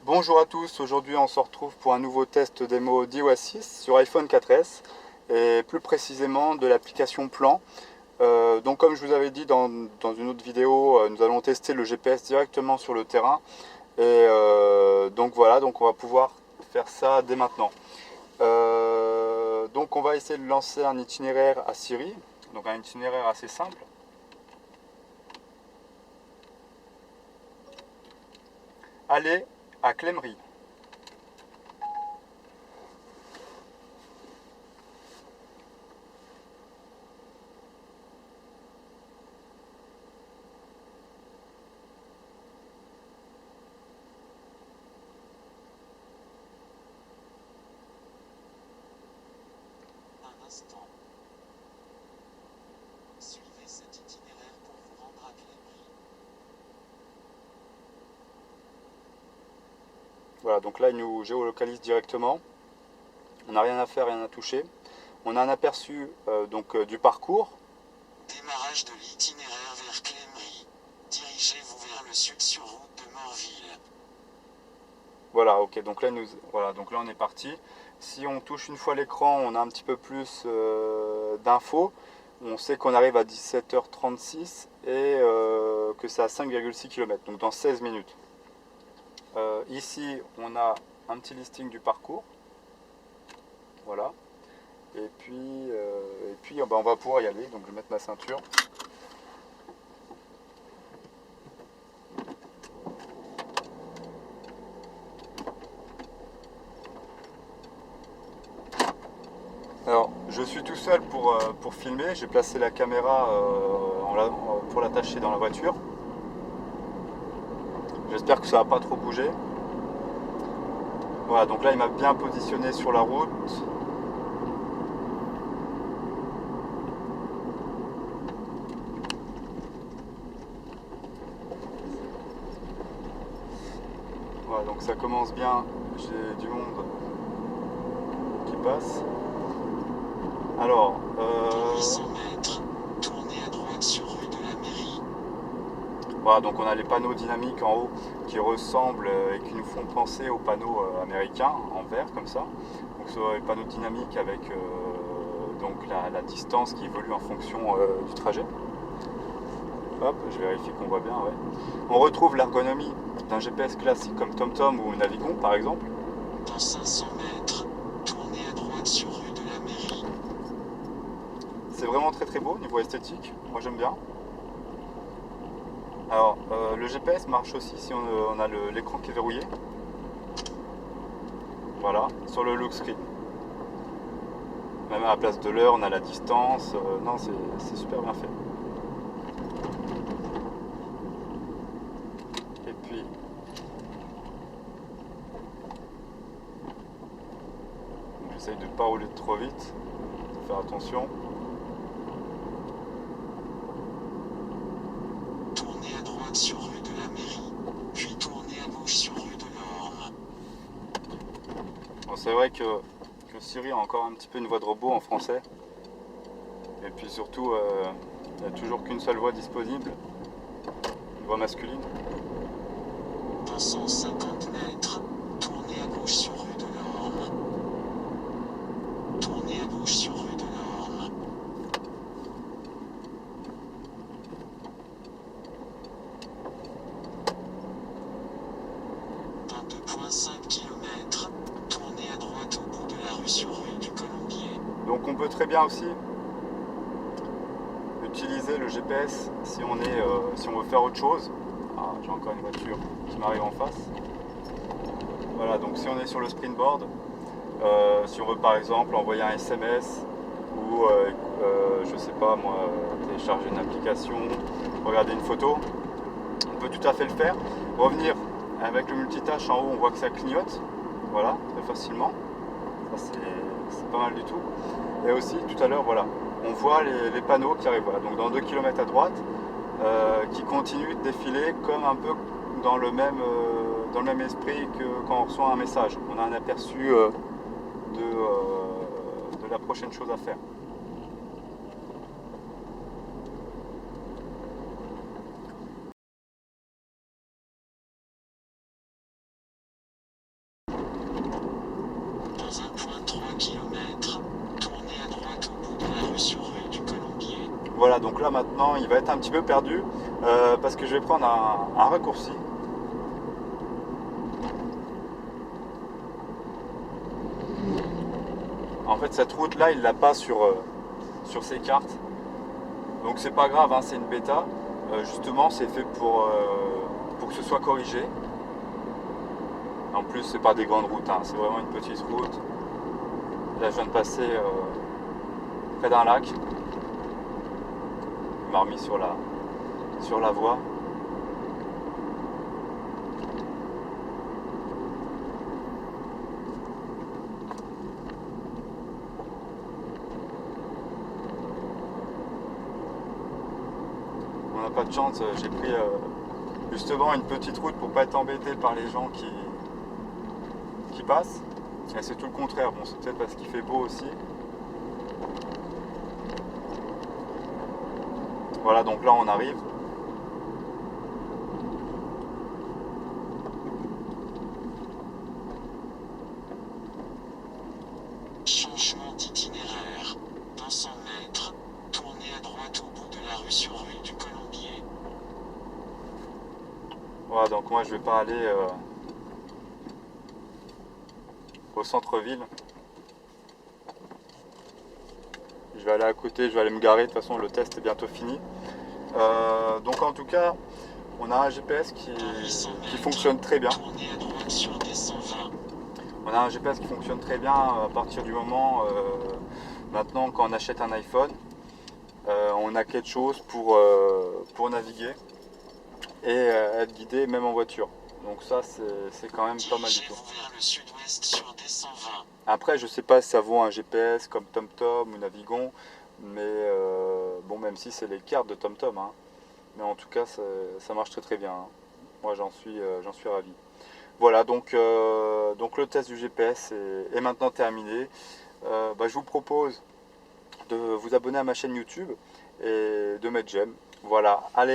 Bonjour à tous, aujourd'hui on se retrouve pour un nouveau test démo d'iOS 6 sur iPhone 4S et plus précisément de l'application Plan. Donc comme je vous avais dit dans une autre vidéo, nous allons tester le GPS directement sur le terrain et donc voilà, donc on va pouvoir faire ça dès maintenant. Donc on va essayer de lancer un itinéraire à Siri, donc un itinéraire assez simple. Aller à Clémery. Suivez cet itinéraire pour vous rendre à Clémery. Voilà, donc là il nous géolocalise directement. On n'a rien à faire, rien à toucher. On a un aperçu du parcours. Démarrage de l'itinéraire vers Clémery. Dirigez-vous vers le sud sur route de Morville. Voilà, ok, donc là, on est parti. Si on touche une fois l'écran, on a un petit peu plus d'infos. On sait qu'on arrive à 17h36 et que c'est à 5,6 km, donc dans 16 minutes. Ici, on a un petit listing du parcours. Voilà. Et puis on va pouvoir y aller. Donc je vais mettre ma ceinture. Alors, je suis tout seul pour filmer. J'ai placé la caméra pour l'attacher dans la voiture. J'espère que ça va pas trop bouger. Voilà, donc là, il m'a bien positionné sur la route. Voilà, donc ça commence bien. J'ai du monde qui passe. Alors, Dans 800 mètres, tournez à droite sur rue de la Mairie. voilà, donc on a les panneaux dynamiques en haut qui ressemblent et qui nous font penser aux panneaux américains en vert comme ça. Donc ce sont les panneaux dynamiques avec donc la distance qui évolue en fonction du trajet. Hop, je vérifie qu'on voit bien, ouais. On retrouve l'ergonomie d'un GPS classique comme TomTom ou Navigon par exemple. Dans 500 mètres, tournez à droite sur rue de la Mairie. C'est vraiment très très beau au niveau esthétique, moi j'aime bien. Alors, le GPS marche aussi si on a l'écran qui est verrouillé. Voilà, sur le lock screen. Même à la place de l'heure, on a la distance. Non, c'est super bien fait. Et puis, j'essaye de ne pas rouler trop vite. Faut faire attention. Tournez à droite sur rue de la Mairie, puis tournez à gauche sur rue de l'Orme. Bon, c'est vrai que Siri a encore un petit peu une voix de robot en français. Et puis surtout, il n'y a toujours qu'une seule voix disponible. Une voix masculine. Dans 150 mètres, tournez à gauche sur rue de l'Orme. Tournez à gauche sur rue de l'Orme. Dans 2,5 km, tournez à droite au bout de la rue sur rue du Colombier. Donc on peut très bien aussi utiliser le GPS si on veut faire autre chose. Ah, j'ai encore une voiture qui m'arrive en face. Voilà, donc si on est sur le Springboard, si on veut par exemple envoyer un SMS ou je sais pas moi, télécharger une application, regarder une photo, on peut tout à fait le faire. Revenir avec le multitâche en haut, on voit que ça clignote, voilà, très facilement. Ça c'est pas mal du tout. Et aussi tout à l'heure, voilà, on voit les panneaux qui arrivent, voilà, donc dans 2 km à droite, qui continuent de défiler comme un peu dans le même esprit que quand on reçoit un message. On a un aperçu de la prochaine chose à faire. km, tournez à droite au bout de la rue sur rue du Colombier. Voilà, donc là maintenant il va être un petit peu perdu parce que je vais prendre un raccourci. En fait cette route là il l'a pas sur ses cartes. Donc c'est pas grave, hein, c'est une bêta. Justement c'est fait pour que ce soit corrigé. En plus c'est pas des grandes routes, hein, c'est vraiment une petite route. Là je viens de passer près d'un lac. Il m'a remis sur la voie. On n'a pas de chance, j'ai pris justement une petite route pour pas être embêté par les gens qui passent. Et c'est tout le contraire, bon c'est peut-être parce qu'il fait beau aussi. Voilà, donc là on arrive. Changement d'itinéraire. Dans 100 mètres, tournez à droite au bout de la rue sur rue du Colombier. Voilà, donc moi je vais pas aller au centre-ville. Je vais aller à côté, je vais aller me garer, de toute façon le test est bientôt fini. Donc en tout cas, on a un GPS qui fonctionne très bien. Tournez à droite sur des 120. On a un GPS qui fonctionne très bien à partir du moment, maintenant quand on achète un iPhone, on a quelque chose pour naviguer et être guidé même en voiture. Donc ça c'est quand même pas mal du tout. Dirigez-vous vers le sud-ouest sur des 120. Après je sais pas si ça vaut un GPS comme TomTom ou Navigon, mais bon même si c'est les cartes de TomTom, hein, mais en tout cas ça marche très très bien, hein. Moi j'en suis ravi. Voilà, donc le test du GPS est maintenant terminé. Je vous propose de vous abonner à ma chaîne YouTube et de mettre j'aime. Voilà, allez.